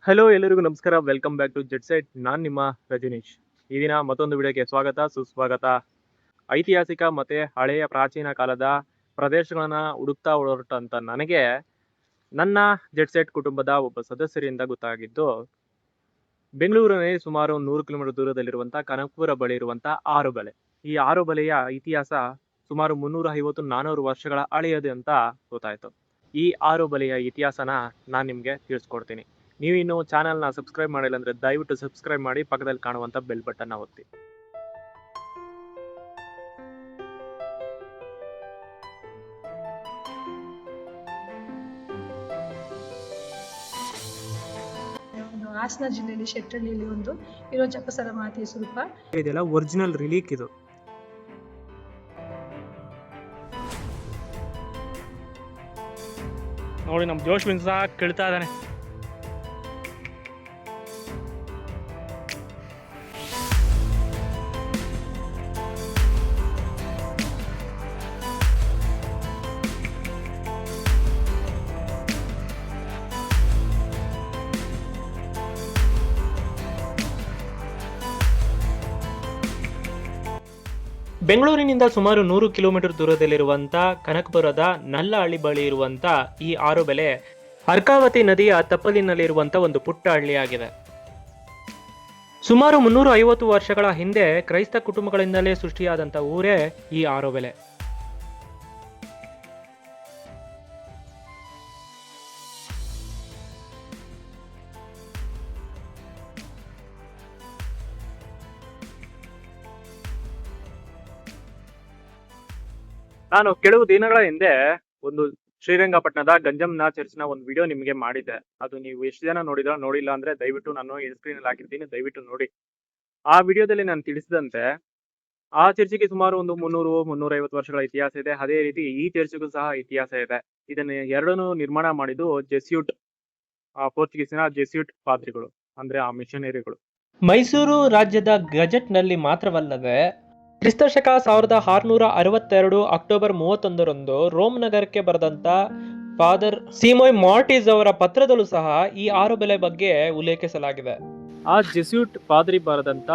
Hello ಎಲ್ಲರಿಗೂ ನಮಸ್ಕಾರ. Welcome back to jet set. ನಾನು ನಿಮ್ಮ ರಜನೀಶ್. ಈ ದಿನ ಮತ್ತೊಂದು ವಿಡಿಯೋಗೆ ಸ್ವಾಗತ ಸುಸ್ವಾಗತ. ಐತಿಹಾಸಿಕ ಮತ್ತೆ ಹಳೆಯ ಪ್ರಾಚೀನ ಕಾಲದ ಪ್ರದೇಶಗಳನ್ನ ಹುಡುಕ್ತಾ ಹೊರಟಂತ ನನಗೆ ನನ್ನ ಜೆಟ್ ಸೆಟ್ ಕುಟುಂಬದ ಒಬ್ಬ ಸದಸ್ಯರಿಂದ ಗೊತ್ತಾಗಿದ್ದು, ಬೆಂಗಳೂರಿನಲ್ಲಿ ಸುಮಾರು 100 ಕಿಲೋಮೀಟರ್ ದೂರದಲ್ಲಿರುವಂತಹ ಕನಕಪುರ ಬಳಿ ಇರುವಂತಹ ಆರುಬಲೆ. ಈ ಆರುಬಲೆಯ ಇತಿಹಾಸ ಸುಮಾರು 350-400 ವರ್ಷಗಳ ಹಳೆಯದು ಅಂತ ಗೊತ್ತಾಯ್ತು. ಈ ಆರುಬಲೆಯ ಇತಿಹಾಸನ ನಾನು ನಿಮ್ಗೆ ತಿಳಿಸ್ಕೊಡ್ತೀನಿ. ನೀವು ಇನ್ನು ಚಾನಲ್ನ ಸಬ್ಸ್ಕ್ರೈಬ್ ಮಾಡಿಲ್ಲ ಅಂದ್ರೆ ದಯವಿಟ್ಟು ಸಬ್ಸ್ಕ್ರೈಬ್ ಮಾಡಿ, ಪಕ್ಕದಲ್ಲಿ ಕಾಣುವಂತ ಬೆಲ್ ಬಟನ್ ಒತ್ತಿ. ಹಾಸನ ಜಿಲ್ಲೆಯಲ್ಲಿ ಶೆಟ್ಟಳ್ಳಿಯಲ್ಲಿ ಒಂದು ಇರೋ ಜಪಸರ ಮಾತೆಯ ಸ್ವರೂಪ ಇದೆಲ್ಲ ಒರಿಜಿನಲ್ ರಿಲೀಕ್. ಇದು ನೋಡಿ, ನಮ್ಮ ಜೋಶ್ವಿನ್ ಸಹ ಕೇಳ್ತಾ ಇದ್ದಾನೆ. ಬೆಂಗಳೂರಿನಿಂದ ಸುಮಾರು 100 ಕಿಲೋಮೀಟರ್ ದೂರದಲ್ಲಿರುವಂತ ಕನಕಪುರದ ನಲ್ಲಹಳ್ಳಿ ಬಳಿ ಇರುವಂತ ಈ ಆರುಬೆಲೆ ಅರ್ಕಾವತಿ ನದಿಯ ತಪ್ಪಲಿನಲ್ಲಿರುವಂತ ಒಂದು ಪುಟ್ಟ ಹಳ್ಳಿಯಾಗಿದೆ. ಸುಮಾರು 350 ವರ್ಷಗಳ ಹಿಂದೆ ಕ್ರೈಸ್ತ ಕುಟುಂಬಗಳಿಂದಲೇ ಸೃಷ್ಟಿಯಾದಂತ ಊರೇ ಈ ಆರುಬೆಲೆ. ನಾನು ಕೆಲವು ದಿನಗಳ ಹಿಂದೆ ಒಂದು ಶ್ರೀರಂಗಪಟ್ಟಣದ ಗಂಜಮ್ಮನ ಚರ್ಚ್ನ ಒಂದು ವಿಡಿಯೋ ನಿಮಗೆ ಮಾಡಿದ್ದೆ. ಅದು ನೀವು ಎಷ್ಟು ಜನ ನೋಡಿಲ್ಲ ಅಂದ್ರೆ ದಯವಿಟ್ಟು ನಾನು ಸ್ಕ್ರೀನ್ ಅಲ್ಲಿ ಹಾಕಿರ್ತೀನಿ, ದಯವಿಟ್ಟು ನೋಡಿ. ಆ ವಿಡಿಯೋದಲ್ಲಿ ನಾನು ತಿಳಿಸಿದಂತೆ ಆ ಚರ್ಚಿಗೆ ಸುಮಾರು ಒಂದು 300-350 ವರ್ಷಗಳ ಇತಿಹಾಸ ಇದೆ. ಅದೇ ರೀತಿ ಈ ಚರ್ಚ್ಗೂ ಸಹ ಇತಿಹಾಸ ಇದೆ. ಇದನ್ನ ಎರಡನ್ನೂ ನಿರ್ಮಾಣ ಮಾಡಿದ್ದು ಜೆಸ್ಯೂಟ್, ಪೋರ್ಚುಗೀಸಿನ ಜೆಸ್ಯೂಟ್ ಪಾದ್ರಿಗಳು, ಅಂದ್ರೆ ಆ ಮಿಷನರಿಗಳು. ಮೈಸೂರು ರಾಜ್ಯದ ಗೆಜೆಟ್ ನಲ್ಲಿ ಮಾತ್ರವಲ್ಲದೆ ಕ್ರಿಸ್ತಶಕ 1662 ಅಕ್ಟೋಬರ್ 31ರಂದು ರೋಮ್ ನಗರಕ್ಕೆ ಬರೆದಂತ ಫಾದರ್ ಸಿಮೋಯ್ ಮಾರ್ಟಿಸ್ ಅವರ ಪತ್ರದಲ್ಲೂ ಸಹ ಈ ಆರುಬೆಲೆ ಬಗ್ಗೆ ಉಲ್ಲೇಖಿಸಲಾಗಿದೆ. ಆ ಜೆಸ್ಯೂಟ್ ಪಾದ್ರಿ ಬರೆದಂತ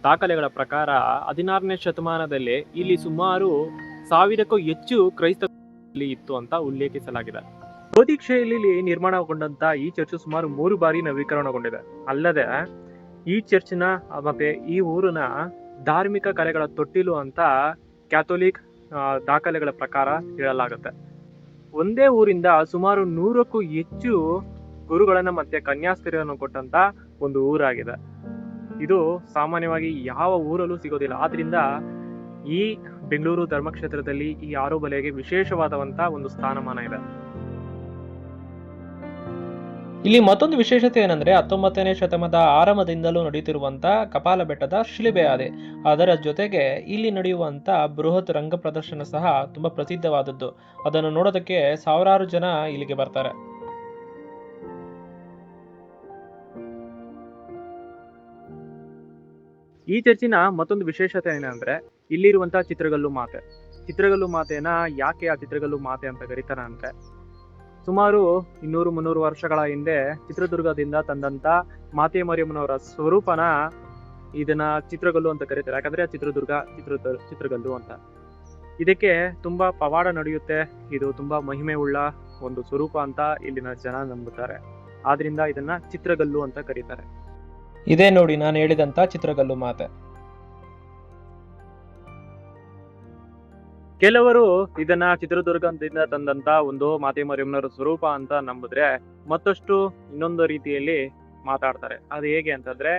ದಾಖಲೆಗಳ ಪ್ರಕಾರ 16ನೇ ಶತಮಾನದಲ್ಲಿ ಇಲ್ಲಿ ಸುಮಾರು 1000ಕ್ಕೂ ಹೆಚ್ಚು ಕ್ರೈಸ್ತ ಇತ್ತು ಅಂತ ಉಲ್ಲೇಖಿಸಲಾಗಿದೆ. ಗೋಧಿಕ್ ಶೈಲಿಯಲ್ಲಿ ನಿರ್ಮಾಣಗೊಂಡಂತ ಈ ಚರ್ಚ್ ಸುಮಾರು 3 ಬಾರಿ ನವೀಕರಣಗೊಂಡಿದೆ. ಅಲ್ಲದೆ ಈ ಚರ್ಚ್ನ ಮತ್ತೆ ಈ ಊರಿನ ಧಾರ್ಮಿಕ ಕಲೆಗಳ ತೊಟ್ಟಿಲು ಅಂತ ಕ್ಯಾಥೋಲಿಕ್ ದಾಖಲೆಗಳ ಪ್ರಕಾರ ಹೇಳಲಾಗುತ್ತೆ. ಒಂದೇ ಊರಿಂದ ಸುಮಾರು 100ಕ್ಕೂ ಹೆಚ್ಚು ಗುರುಗಳನ್ನ ಮತ್ತೆ ಕನ್ಯಾಸ್ತ್ರೀಯರನ್ನು ಕೊಟ್ಟಂತ ಒಂದು ಊರಾಗಿದೆ. ಇದು ಸಾಮಾನ್ಯವಾಗಿ ಯಾವ ಊರಲ್ಲೂ ಸಿಗೋದಿಲ್ಲ. ಆದ್ರಿಂದ ಈ ಬೆಂಗಳೂರು ಧರ್ಮಕ್ಷೇತ್ರದಲ್ಲಿ ಈ ಆರುಬಲೆಗೆ ವಿಶೇಷವಾದಂತ ಒಂದು ಸ್ಥಾನಮಾನ ಇದೆ. ಇಲ್ಲಿ ಮತ್ತೊಂದು ವಿಶೇಷತೆ ಏನಂದ್ರೆ 19ನೇ ಶತಮಾನದ ಆರಂಭದಿಂದಲೂ ನಡೆಯುತ್ತಿರುವಂತ ಕಪಾಲ ಬೆಟ್ಟದ ಶಿಲುಬೆ ಅದೆ. ಅದರ ಜೊತೆಗೆ ಇಲ್ಲಿ ನಡೆಯುವಂತ ಬೃಹತ್ ರಂಗ ಪ್ರದರ್ಶನ ಸಹ ತುಂಬಾ ಪ್ರಸಿದ್ಧವಾದದ್ದು. ಅದನ್ನು ನೋಡೋದಕ್ಕೆ ಸಾವಿರಾರು ಜನ ಇಲ್ಲಿಗೆ ಬರ್ತಾರೆ. ಈ ಚರ್ಚಿನ ಮತ್ತೊಂದು ವಿಶೇಷತೆ ಏನಂದ್ರೆ ಇಲ್ಲಿರುವಂತಹ ಚಿತ್ರಗಲ್ಲು ಮಾತೆನ ಯಾಕೆ ಆ ಚಿತ್ರಗಲ್ಲು ಮಾತೆ ಅಂತ ಕರೀತಾರೆ ಅಂದ್ರೆ, ಸುಮಾರು 200-300 ವರ್ಷಗಳ ಹಿಂದೆ ಚಿತ್ರದುರ್ಗದಿಂದ ತಂದಂತ ಮಾತೆ ಮರಿಯಮ್ಮನವರ ಸ್ವರೂಪನ ಇದನ್ನ ಚಿತ್ರಗಲ್ಲು ಅಂತ ಕರೀತಾರೆ. ಯಾಕಂದ್ರೆ ಚಿತ್ರಗಲ್ಲು ಅಂತ. ಇದಕ್ಕೆ ತುಂಬಾ ಪವಾಡ ನಡೆಯುತ್ತೆ. ಇದು ತುಂಬಾ ಮಹಿಮೆ ಉಳ್ಳ ಒಂದು ಸ್ವರೂಪ ಅಂತ ಇಲ್ಲಿನ ಜನ ನಂಬುತ್ತಾರೆ. ಆದ್ರಿಂದ ಇದನ್ನ ಚಿತ್ರಗಲ್ಲು ಅಂತ ಕರೀತಾರೆ. ಇದೇ ನೋಡಿ ನಾನು ಹೇಳಿದಂತ ಚಿತ್ರಗಲ್ಲು ಮಾತೆ. ಕೆಲವರು ಇದನ್ನ ಚಿತ್ರದುರ್ಗದಿಂದ ತಂದಂತ ಒಂದು ಮಾತೆ ಮರಿಯಮ್ಮನವರ ಸ್ವರೂಪ ಅಂತ ನಂಬಿದ್ರೆ, ಮತ್ತಷ್ಟು ಇನ್ನೊಂದು ರೀತಿಯಲ್ಲಿ ಮಾತಾಡ್ತಾರೆ. ಅದು ಹೇಗೆ ಅಂತಂದ್ರೆ,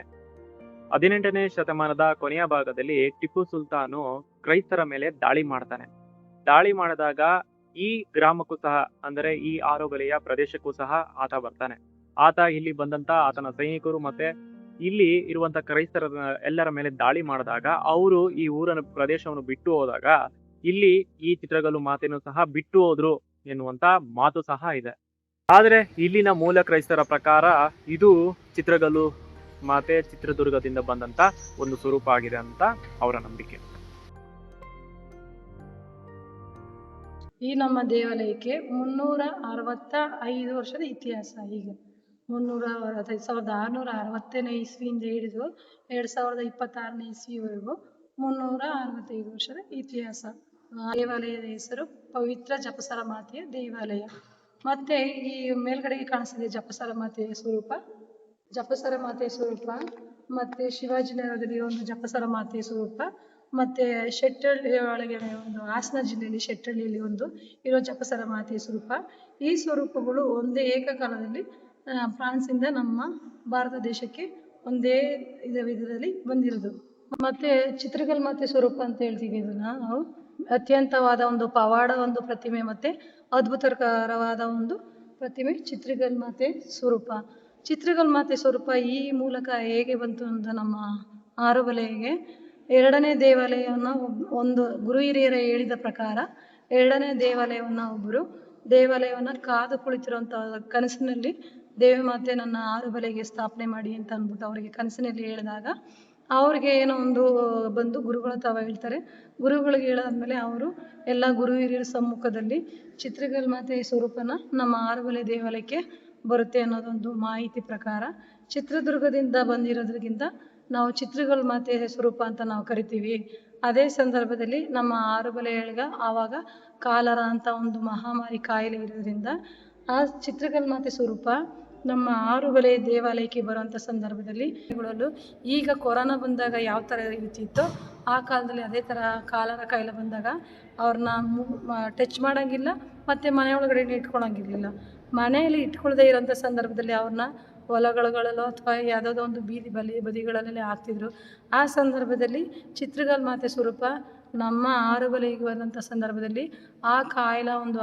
18ನೇ ಶತಮಾನದ ಕೊನೆಯ ಭಾಗದಲ್ಲಿ ಟಿಪ್ಪು ಸುಲ್ತಾನು ಕ್ರೈಸ್ತರ ಮೇಲೆ ದಾಳಿ ಮಾಡ್ತಾನೆ. ದಾಳಿ ಮಾಡಿದಾಗ ಈ ಗ್ರಾಮಕ್ಕೂ ಸಹ, ಅಂದ್ರೆ ಈ ಆರುಬಲೆಯ ಪ್ರದೇಶಕ್ಕೂ ಸಹ ಆತ ಬರ್ತಾನೆ. ಆತ ಇಲ್ಲಿ ಬಂದಂತ ಆತನ ಸೈನಿಕರು ಮತ್ತೆ ಇಲ್ಲಿ ಇರುವಂತ ಕ್ರೈಸ್ತರ ಎಲ್ಲರ ಮೇಲೆ ದಾಳಿ ಮಾಡಿದಾಗ ಅವರು ಈ ಊರನ್ನ ಪ್ರದೇಶವನ್ನು ಬಿಟ್ಟು ಹೋದಾಗ ಇಲ್ಲಿ ಈ ಚಿತ್ರಗಲ್ಲು ಮಾತೆನೂ ಸಹ ಬಿಟ್ಟು ಹೋದ್ರು ಎನ್ನುವಂತ ಮಾತು ಸಹ ಇದೆ. ಆದ್ರೆ ಇಲ್ಲಿನ ಮೂಲ ಕ್ರೈಸ್ತರ ಪ್ರಕಾರ ಇದು ಚಿತ್ರಗಲ್ಲು ಮಾತೆ ಚಿತ್ರದುರ್ಗದಿಂದ ಬಂದಂತ ಒಂದು ಸ್ವರೂಪ ಆಗಿದೆ ಅಂತ ಅವರ ನಂಬಿಕೆ. ಈ ನಮ್ಮ ದೇವಾಲಯಕ್ಕೆ 365 ವರ್ಷದ ಇತಿಹಾಸ. ಈಗ 1660ನೇ ಇಸ್ವಿಯಿಂದ ಹಿಡಿದು 2026ನೇ ಇಸ್ವಿವರೆಗೂ 365 ವರ್ಷದ ಇತಿಹಾಸ. ದೇವಾಲಯದ ಹೆಸರು ಪವಿತ್ರ ಜಪಸರ ಮಾತೆಯ ದೇವಾಲಯ. ಮತ್ತೆ ಈ ಮೇಲ್ಗಡೆಗೆ ಕಾಣಿಸ್ತಿದೆ ಜಪಸರ ಮಾತೆಯ ಸ್ವರೂಪ, ಮತ್ತೆ ಶಿವಾಜಿನಗರದಲ್ಲಿ ಒಂದು ಜಪಸರ ಮಾತೆಯ ಸ್ವರೂಪ, ಮತ್ತೆ ಶೆಟ್ಟಳ್ಳಿ ಒಳಗೆ ಒಂದು ಹಾಸನ ಜಿಲ್ಲೆಯಲ್ಲಿ ಶೆಟ್ಟಳ್ಳಿಯಲ್ಲಿ ಒಂದು ಇರೋ ಜಪಸರ ಮಾತೆಯ ಸ್ವರೂಪ. ಈ ಸ್ವರೂಪಗಳು ಒಂದೇ ಏಕಕಾಲದಲ್ಲಿ ಫ್ರಾನ್ಸಿಂದ ನಮ್ಮ ಭಾರತ ದೇಶಕ್ಕೆ ಒಂದೇ ವಿಧದಲ್ಲಿ ಬಂದಿರೋದು. ಮತ್ತೆ ಚಿತ್ರಕಲ್ ಮಾತೆ ಸ್ವರೂಪ ಅಂತ ಹೇಳ್ತೀವಿ ಇದನ್ನ ನಾವು. ಅತ್ಯಂತವಾದ ಒಂದು ಪವಾಡ ಒಂದು ಪ್ರತಿಮೆ ಮತ್ತೆ ಅದ್ಭುತಕರವಾದ ಒಂದು ಪ್ರತಿಮೆ ಚಿತ್ರಕಲ್ ಮಾತೆ ಸ್ವರೂಪ. ಚಿತ್ರಕಲ್ ಮಾತೆ ಸ್ವರೂಪ ಈ ಮೂಲಕ ಹೇಗೆ ಬಂತು ಅಂತ ನಮ್ಮ ಆರುಬಲೆಗೆ ಎರಡನೇ ದೇವಾಲಯವನ್ನು ಒಂದು ಗುರು ಹಿರಿಯರ ಹೇಳಿದ ಪ್ರಕಾರ ಎರಡನೇ ದೇವಾಲಯವನ್ನು ಕಾದು ಕುಳಿತಿರುವಂಥ ಕನಸಿನಲ್ಲಿ ದೇವಿಮಾತೆ ನನ್ನ ಆರುಬಲೆಗೆ ಸ್ಥಾಪನೆ ಮಾಡಿ ಅಂತ ಅಂದ್ಬಿಟ್ಟು ಅವರಿಗೆ ಕನಸಿನಲ್ಲಿ ಹೇಳಿದಾಗ ಅವ್ರಿಗೆ ಏನೋ ಒಂದು ಬಂದು ಗುರುಗಳ ತಾವ ಹೇಳ್ತಾರೆ. ಗುರುಗಳಿಗೆ ಹೇಳಾದ್ಮೇಲೆ ಅವರು ಎಲ್ಲ ಗುರು ಹಿರಿಯರ ಸಮ್ಮುಖದಲ್ಲಿ ಚಿತ್ರಕಲ್ ಮಾತೆ ಸ್ವರೂಪನ ನಮ್ಮ ಆರುಬಲೆ ದೇವಾಲಯಕ್ಕೆ ಬರುತ್ತೆ ಅನ್ನೋದೊಂದು ಮಾಹಿತಿ ಪ್ರಕಾರ ಚಿತ್ರದುರ್ಗದಿಂದ ಬಂದಿರೋದ್ರಿಂದ ನಾವು ಚಿತ್ರಕಲ್ ಮಾತೆ ಸ್ವರೂಪ ಅಂತ ನಾವು ಕರಿತೀವಿ. ಅದೇ ಸಂದರ್ಭದಲ್ಲಿ ನಮ್ಮ ಆರುಬಲೆಯೊಳಗ ಆವಾಗ ಕಾಲರ ಅಂತ ಒಂದು ಮಹಾಮಾರಿ ಕಾಯಿಲೆ ಇರೋದ್ರಿಂದ ಆ ಚಿತ್ರಕಲ್ ಮಾತೆ ಸ್ವರೂಪ ನಮ್ಮ ಆರುಬಲೆ ದೇವಾಲಯಕ್ಕೆ ಬರುವಂಥ ಸಂದರ್ಭದಲ್ಲಿ ಈಗ ಕೊರೋನಾ ಬಂದಾಗ ಯಾವ ಥರ ಇರ್ತಿತ್ತೋ ಆ ಕಾಲದಲ್ಲಿ ಅದೇ ಥರ ಕಾಲರ ಕಾಯಿಲೆ ಬಂದಾಗ ಅವ್ರನ್ನ ಟಚ್ ಮಾಡೋಂಗಿಲ್ಲ ಮತ್ತು ಮನೆಯೊಳಗಡೆ ಇಟ್ಕೊಳಂಗಿರಲಿಲ್ಲ. ಮನೆಯಲ್ಲಿ ಇಟ್ಕೊಳ್ದೇ ಇರೋಂಥ ಸಂದರ್ಭದಲ್ಲಿ ಅವ್ರನ್ನ ಹೊಲಗಳಲ್ಲೋ ಅಥವಾ ಯಾವುದಾದ್ರು ಒಂದು ಬದಿಗಳಲ್ಲೇ ಹಾಕ್ತಿದ್ರು. ಆ ಸಂದರ್ಭದಲ್ಲಿ ಚಿತ್ರಕಲ್ ಮಾತೆ ಸ್ವರೂಪ ನಮ್ಮ ಆರುಬಲೆಗೆ ಬಂದಂಥ ಸಂದರ್ಭದಲ್ಲಿ ಆ ಕಾಯಿಲೆ ಒಂದು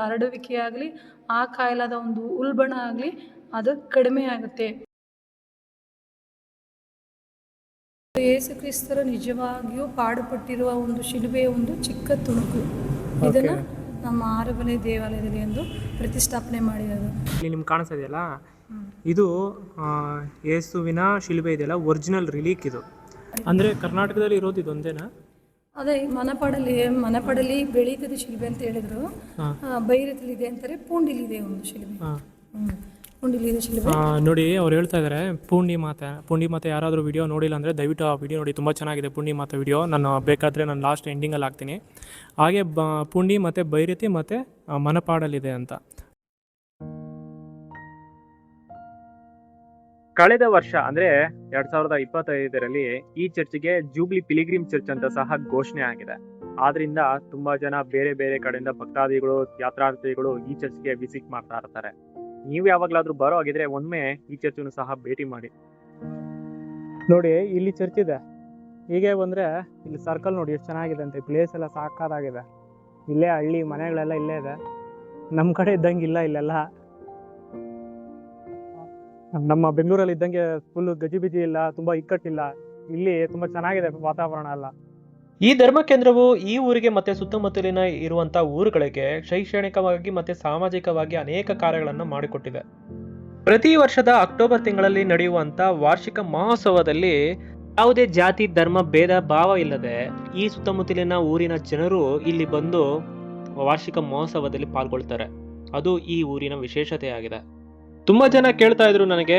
ಹರಡುವಿಕೆಯಾಗಲಿ ಆ ಕಾಯಿಲೆದ ಒಂದು ಉಲ್ಬಣ ಆಗಲಿ ಅದು ಕಡಿಮೆ ಆಗುತ್ತೆ. ಯೇಸು ಕ್ರಿಸ್ತರು ನಿಜವಾಗಿಯೂ ಪಾಡುಪಟ್ಟಿರುವ ಒಂದು ಶಿಲುಬೆಯ ಒಂದು ಚಿಕ್ಕ ತುಣುಕು ಇದನ್ನು ನಮ್ಮ ಆರುಬಲೆ ದೇವಾಲಯದಲ್ಲಿ ಒಂದು ಪ್ರತಿಷ್ಠಾಪನೆ ಮಾಡಿರೋದು. ಇಲ್ಲಿ ನಿಮ್ಗೆ ಕಾಣಿಸ್ತಾ ಇದೆಯಲ್ಲ, ಇದು ಯೇಸುವಿನ ಶಿಲುಬೆ ಇದೆಯಲ್ಲ, ಒರಿಜಿನಲ್ ರಿಲೀಕ್ ಇದು. ಅಂದರೆ ಕರ್ನಾಟಕದಲ್ಲಿ ಇರೋದು ಇದೊಂದೇನಾ? ಅದೇ ಮನಪಾಡಲ್ಲಿ ಬೆಳೀತದೆ ಶಿಲ್ಬೆ ಅಂತ ಹೇಳಿದ್ರು. ಬೈರದಲ್ಲಿ ಇದೆ ಅಂತಾರೆ, ಪೂಂಡಿಲಿ ಇದೆ ಒಂದು ಶಿಲ್ಬೆ. ಪೂಂಡಿಲಿ ಇದೆ ಶಿಲ್ಬೆ. ನೋಡಿ ಅವ್ರು ಹೇಳ್ತಾ ಇದ್ದಾರೆ ಪೂಂಡಿ ಮಾತೆ ಯಾರಾದರೂ ವಿಡಿಯೋ ನೋಡಿಲ್ಲ ಅಂದರೆ ದಯವಿಟ್ಟು ಆ ವಿಡಿಯೋ ನೋಡಿ, ತುಂಬ ಚೆನ್ನಾಗಿದೆ ಪೂಂಡಿ ಮಾತೆ ವಿಡಿಯೋ. ನಾನು ಬೇಕಾದರೆ ನಾನು ಲಾಸ್ಟ್ ಎಂಡಿಂಗಲ್ಲಿ ಹಾಕ್ತೀನಿ. ಹಾಗೆ ಪೂಂಡಿ ಮತ್ತು ಬೈರತಿ ಮತ್ತು ಮನಪಾಡಲ್ಲಿದೆ ಅಂತ. ಕಳೆದ ವರ್ಷ ಅಂದ್ರೆ 2025ರಲ್ಲಿ ಈ ಚರ್ಚ್ಗೆ ಜೂಬ್ಲಿ ಪಿಲಿಗ್ರಿಮ್ ಚರ್ಚ್ ಅಂತ ಸಹ ಘೋಷಣೆ ಆಗಿದೆ. ಆದ್ರಿಂದ ತುಂಬಾ ಜನ ಬೇರೆ ಬೇರೆ ಕಡೆಯಿಂದ ಭಕ್ತಾದಿಗಳು, ಯಾತ್ರಾರ್ಥಿಗಳು ಈ ಚರ್ಚ್ಗೆ ವಿಸಿಟ್ ಮಾಡ್ತಾ ಇರ್ತಾರೆ. ನೀವು ಯಾವಾಗ್ಲಾದ್ರೂ ಬರೋ ಆಗಿದ್ರೆ ಒಮ್ಮೆ ಈ ಚರ್ಚನ್ನು ಸಹ ಭೇಟಿ ಮಾಡಿ. ನೋಡಿ ಇಲ್ಲಿ ಚರ್ಚ್ ಇದೆ, ಹೀಗೆ ಬಂದ್ರೆ ಇಲ್ಲಿ ಸರ್ಕಲ್ ನೋಡಿ ಎಷ್ಟು ಚೆನ್ನಾಗಿದೆ ಅಂತ. ಪ್ಲೇಸ್ ಎಲ್ಲ ಸಾಕಾಗಿದೆ. ಇಲ್ಲೇ ಹಳ್ಳಿ ಮನೆಗಳೆಲ್ಲ ಇಲ್ಲೇ ಇದೆ, ನಮ್ಮ ಕಡೆ ಇದ್ದಂಗಿಲ್ಲ ಇಲ್ಲೆಲ್ಲ. ನಮ್ಮ ಬೆಂಗಳೂರಲ್ಲಿ ಇದ್ದಂಗೆ ಫುಲ್ ಗಜಿಬಿಜಿ ಇಲ್ಲ, ತುಂಬಾ ಇಕ್ಕಟ್ಟಿಲ್ಲ. ಇಲ್ಲಿ ತುಂಬಾ ಚೆನ್ನಾಗಿದೆ ವಾತಾವರಣ ಎಲ್ಲ. ಈ ಧರ್ಮ ಕೇಂದ್ರವು ಈ ಊರಿಗೆ ಮತ್ತೆ ಸುತ್ತಮುತ್ತಲಿನ ಇರುವಂತ ಊರುಗಳಿಗೆ ಶೈಕ್ಷಣಿಕವಾಗಿ ಮತ್ತೆ ಸಾಮಾಜಿಕವಾಗಿ ಅನೇಕ ಕಾರ್ಯಗಳನ್ನು ಮಾಡಿಕೊಟ್ಟಿದೆ. ಪ್ರತಿ ವರ್ಷದ ಅಕ್ಟೋಬರ್ ತಿಂಗಳಲ್ಲಿ ನಡೆಯುವಂತ ವಾರ್ಷಿಕ ಮಹೋತ್ಸವದಲ್ಲಿ ಯಾವುದೇ ಜಾತಿ ಧರ್ಮ ಭೇದ ಭಾವ ಇಲ್ಲದೆ ಈ ಸುತ್ತಮುತ್ತಲಿನ ಊರಿನ ಜನರು ಇಲ್ಲಿ ಬಂದು ವಾರ್ಷಿಕ ಮಹೋತ್ಸವದಲ್ಲಿ ಪಾಲ್ಗೊಳ್ತಾರೆ. ಅದು ಈ ಊರಿನ ವಿಶೇಷತೆಯಾಗಿದೆ. ತುಂಬ ಜನ ಕೇಳ್ತಾ ಇದ್ರು ನನಗೆ,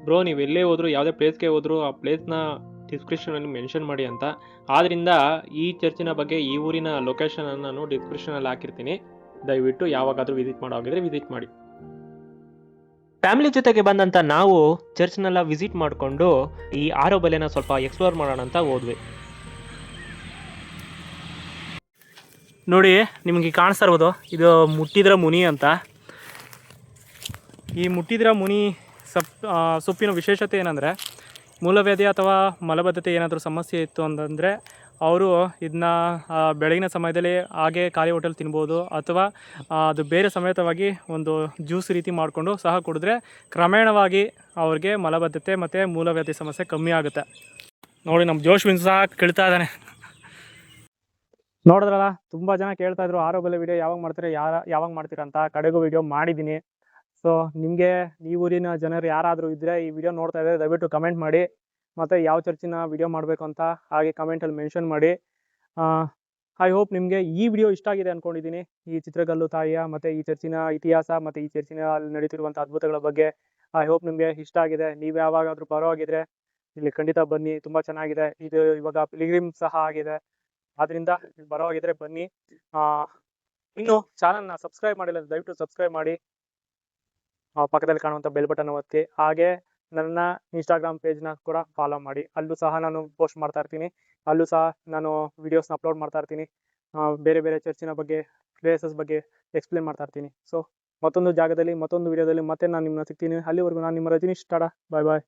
ಬ್ರೋ ನೀವು ಎಲ್ಲೇ ಹೋದ್ರು, ಯಾವುದೇ ಪ್ಲೇಸ್ಗೆ ಹೋದ್ರು ಆ ಪ್ಲೇಸ್ನ ಡಿಸ್ಕ್ರಿಪ್ಷನಲ್ಲಿ ಮೆನ್ಷನ್ ಮಾಡಿ ಅಂತ. ಆದ್ದರಿಂದ ಈ ಚರ್ಚಿನ ಬಗ್ಗೆ, ಈ ಊರಿನ ಲೊಕೇಶನನ್ನು ನಾನು ಡಿಸ್ಕ್ರಿಪ್ಷನಲ್ಲಿ ಹಾಕಿರ್ತೀನಿ. ದಯವಿಟ್ಟು ಯಾವಾಗಾದರೂ ವಿಸಿಟ್ ಮಾಡೋ ಹಾಗಿದ್ರೆ ವಿಸಿಟ್ ಮಾಡಿ. ಫ್ಯಾಮಿಲಿ ಜೊತೆಗೆ ಬಂದಂಥ ನಾವು ಚರ್ಚ್ನೆಲ್ಲ ವಿಸಿಟ್ ಮಾಡಿಕೊಂಡು ಈ ಆರೋಬಲೆನ ಸ್ವಲ್ಪ ಎಕ್ಸ್ಪ್ಲೋರ್ ಮಾಡೋಣ ಅಂತ ಹೋದ್ವಿ. ನೋಡಿ ನಿಮಗೆ ಕಾಣಿಸ್ತಾ ಇರ್ಬೋದು, ಇದು ಮುಟ್ಟಿದ್ರ ಮುನಿ ಅಂತ. ಈ ಮುಟ್ಟಿದ್ರ ಮುನಿ ಸೊಪ್ಪಿನ ವಿಶೇಷತೆ ಏನಂದರೆ, ಮೂಲವ್ಯಾಧಿ ಅಥವಾ ಮಲಬದ್ಧತೆ ಏನಾದರೂ ಸಮಸ್ಯೆ ಇತ್ತು ಅಂತಂದರೆ ಅವರು ಇದನ್ನ ಬೆಳಗಿನ ಸಮಯದಲ್ಲಿ ಹಾಗೆ ಖಾಲಿ ಹೋಟೆಲ್ ತಿನ್ಬೋದು, ಅಥವಾ ಅದು ಬೇರೆ ಸಮೇತವಾಗಿ ಒಂದು ಜ್ಯೂಸ್ ರೀತಿ ಮಾಡಿಕೊಂಡು ಸಹ ಕುಡಿದ್ರೆ ಕ್ರಮೇಣವಾಗಿ ಅವ್ರಿಗೆ ಮಲಬದ್ಧತೆ ಮತ್ತು ಮೂಲವ್ಯಾಧಿ ಸಮಸ್ಯೆ ಕಮ್ಮಿ ಆಗುತ್ತೆ. ನೋಡಿ ನಮ್ಮ ಜೋಶ್ವಿನ್ ಸಹ ಕೇಳ್ತಾ ಇದ್ದಾನೆ. ನೋಡಿದ್ರಲ್ಲ, ತುಂಬ ಜನ ಕೇಳ್ತಾ ಇದ್ರು ಆರೋಬಲೆ ವಿಡಿಯೋ ಯಾವಾಗ ಮಾಡ್ತೀರಾ ಅಂತ. ಕಡೆಗೂ ವಿಡಿಯೋ ಮಾಡಿದ್ದೀನಿ. ಸೊ ನಿಮಗೆ ಈ ಊರಿನ ಜನರು ಯಾರಾದರೂ ಇದ್ದರೆ ಈ ವಿಡಿಯೋ ನೋಡ್ತಾ ಇದ್ದರೆ ದಯವಿಟ್ಟು ಕಮೆಂಟ್ ಮಾಡಿ, ಮತ್ತು ಯಾವ ಚರ್ಚಿನ ವಿಡಿಯೋ ಮಾಡಬೇಕು ಅಂತ ಹಾಗೆ ಕಮೆಂಟಲ್ಲಿ ಮೆನ್ಷನ್ ಮಾಡಿ. ಐ ಹೋಪ್ ನಿಮಗೆ ಈ ವಿಡಿಯೋ ಇಷ್ಟ ಆಗಿದೆ ಅಂದ್ಕೊಂಡಿದ್ದೀನಿ. ಈ ಚಿತ್ರಕಲ್ಲು ತಾಯಿಯ ಮತ್ತು ಈ ಚರ್ಚಿನ ಇತಿಹಾಸ ಮತ್ತು ಈ ಚರ್ಚಿನ ಅಲ್ಲಿ ನಡೀತಿರುವಂಥ ಅದ್ಭುತಗಳ ಬಗ್ಗೆ ಐ ಹೋಪ್ ನಿಮಗೆ ಇಷ್ಟ ಆಗಿದೆ. ನೀವು ಯಾವಾಗಾದ್ರೂ ಬರೋ ಹಾಗಿದ್ರೆ ಇಲ್ಲಿ ಖಂಡಿತ ಬನ್ನಿ, ತುಂಬಾ ಚೆನ್ನಾಗಿದೆ. ಇದು ಇವಾಗ ಪಿಲಿಗ್ರಿಮ್ ಸಹ ಆಗಿದೆ, ಆದ್ರಿಂದ ಇಲ್ಲಿ ಬರೋ ಹಾಗಿದ್ರೆ ಬನ್ನಿ. ಇನ್ನು ಚಾನಲ್ನ ಸಬ್ಸ್ಕ್ರೈಬ್ ಮಾಡಿಲ್ಲ ಅಂದ್ರೆ ದಯವಿಟ್ಟು ಸಬ್ಸ್ಕ್ರೈಬ್ ಮಾಡಿ, ಪಕ್ಕದಲ್ಲಿ ಕಾಣುವಂಥ ಬೆಲ್ ಬಟನ್ ಒತ್ತಿ. ಹಾಗೆ ನನ್ನ ಇನ್ಸ್ಟಾಗ್ರಾಮ್ ಪೇಜ್ನ ಕೂಡ ಫಾಲೋ ಮಾಡಿ, ಅಲ್ಲೂ ಸಹ ನಾನು ಪೋಸ್ಟ್ ಮಾಡ್ತಾ ಇರ್ತೀನಿ, ಅಲ್ಲೂ ಸಹ ನಾನು ವಿಡಿಯೋಸ್ನ ಅಪ್ಲೋಡ್ ಮಾಡ್ತಾ ಇರ್ತೀನಿ. ಬೇರೆ ಬೇರೆ ಚರ್ಚಿನ ಬಗ್ಗೆ, ಪ್ಲೇಸಸ್ ಬಗ್ಗೆ ಎಕ್ಸ್ಪ್ಲೇನ್ ಮಾಡ್ತಾ ಇರ್ತೀನಿ. ಸೊ ಮತ್ತೊಂದು ಜಾಗದಲ್ಲಿ, ಮತ್ತೊಂದು ವಿಡಿಯೋದಲ್ಲಿ ಮತ್ತೆ ನಾನು ನಿಮ್ಮನ್ನ ಸಿಗ್ತೀನಿ. ಅಲ್ಲಿವರೆಗೂ ನಾನು ನಿಮ್ಮ ರಜನೀಶ್ ಟಾಡಾ, ಬಾಯ್ ಬಾಯ್.